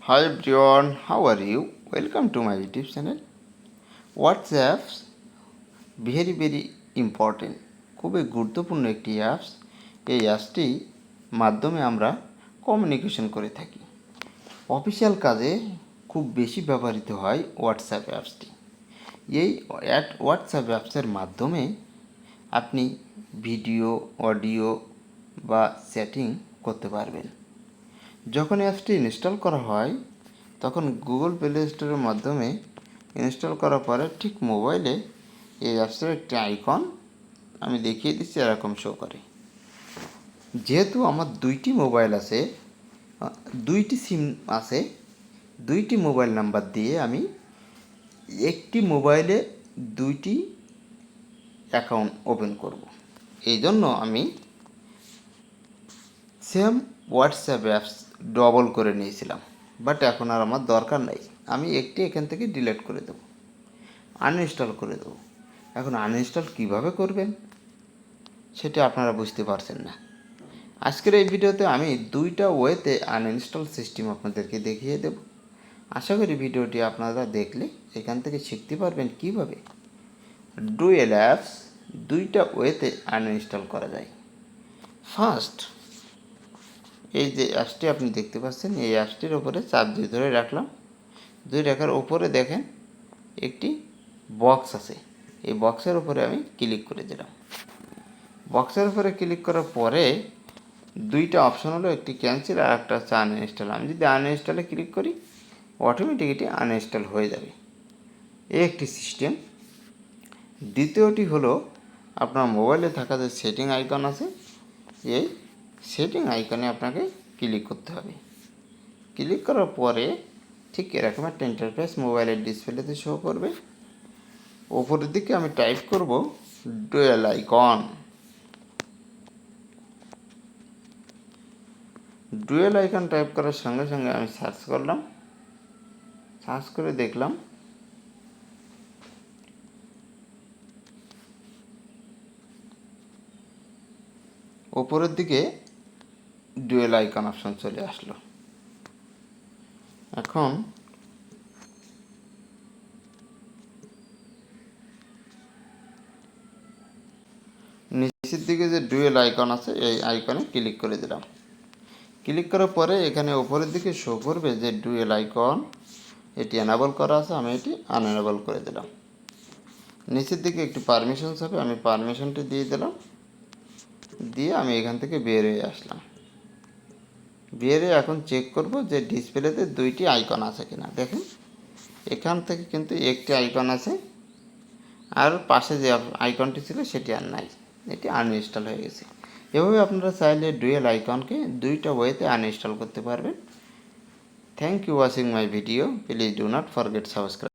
Hi everyone, how are you? Welcome to my YouTube channel. WhatsApp very important, খুবই গুরুত্বপূর্ণ একটি apps. এই অ্যাপসটি মাধ্যমে আমরা কমিউনিকেশন করে থাকি। অফিসিয়াল কাজে খুব বেশি ব্যবহৃত হয় হোয়াটসঅ্যাপ অ্যাপসটি। এই হোয়াটসঅ্যাপ অ্যাপসের মাধ্যমে আপনি ভিডিও, অডিও বা চ্যাটিং করতে পারবেন। যখন অ্যাপসটি ইনস্টল করা হয় তখন গুগল প্লে স্টোরের মাধ্যমে ইনস্টল করার পরে ঠিক মোবাইলে এই অ্যাপসের একটি আইকন আমি দেখিয়ে দিচ্ছি, এরকম শো করে। যেহেতু আমার দুইটি মোবাইল আছে, দুইটি সিম আছে, দুইটি মোবাইল নাম্বার দিয়ে আমি একটি মোবাইলে দুইটি অ্যাকাউন্ট ওপেন করব। এই জন্য আমি সেম হোয়াটসঅ্যাপ অ্যাপস ডবল করে নিয়েছিলাম, বাট এখন আর আমার দরকার নেই। আমি একটি এখান থেকে ডিলিট করে দেবো, আনইনস্টল করে দেবো। এখন আনইনস্টল কীভাবে করবেন সেটা আপনারা বুঝতে পারছেন না। আজকের এই ভিডিওতে আমি দুইটা ওয়েতে আনইনস্টল সিস্টেম আপনাদেরকে দেখিয়ে দেব। আশা করি ভিডিওটি আপনারা দেখলে এখান থেকে শিখতে পারবেন কীভাবে ডুয়েল অ্যাপস দুইটা ওয়েতে আনইনস্টল করা যায়। ফার্স্ট, এই যে অ্যাপসটি আপনি দেখতে পাচ্ছেন, এই অ্যাপসটির ওপরে চাপ দিয়ে ধরে রাখলাম। ধরে রাখার ওপরে দেখেন একটি বক্স আছে, এই বক্সের উপরে আমি ক্লিক করে দিলাম। বক্সের উপরে ক্লিক করার পরে দুইটা অপশন হলো, একটি ক্যান্সেল আর একটা হচ্ছে আনইনস্টল। আমি যদি আনইনস্টলে ক্লিক করি অটোমেটিক এটি আনইনস্টল হয়ে যাবে। এই একটি সিস্টেম। দ্বিতীয়টি হলো, আপনার মোবাইলে থাকা যে সেটিং আইকন আছে, এই সেটিং আইকনে আপনাকে ক্লিক করতে হবে। ক্লিক করার পরে ঠিক এরকম একটা ইন্টারফেস মোবাইলের ডিসপ্লেতে শো করবে। ওপরের দিকে আমি টাইপ করব dual icon. Dual icon type করার সঙ্গে সঙ্গে আমি সার্চ করলাম। সার্চ করে দেখলাম ওপরের দিকে ডুয়েল আইকন অপশন চলে আসলো। এখন নিচের দিকে যে ডুয়েল আইকন আছে, এই আইকনে ক্লিক করে দিলাম। ক্লিক করার পরে এখানে উপরের দিকে শো করবে যে ডুয়েল আইকন, এটি এনাবল করা আছে, আমি এটি আনএনাবল করে দিলাম। নিচের দিকে একটি পারমিশনস হবে, আমি পারমিশনটি দিয়ে দিলাম। দিয়ে আমি এখান থেকে বের হয়ে আসলাম। বের হয়ে এখন চেক করব যে ডিসপ্লেতে দুইটি আইকন আছে কিনা। দেখেন এখান থেকে কিন্তু একটি আইকন আছে, আর পাশে যে আইকনটি ছিল সেটি আর নাই, এটি আনইনস্টল হয়ে গেছে। এভাবে আপনারা চাইলে ডুয়েল আইকনকে দুইটা ওয়েতে আনইনস্টল করতে পারবেন। Thank you watching my video. Please do not forget subscribe.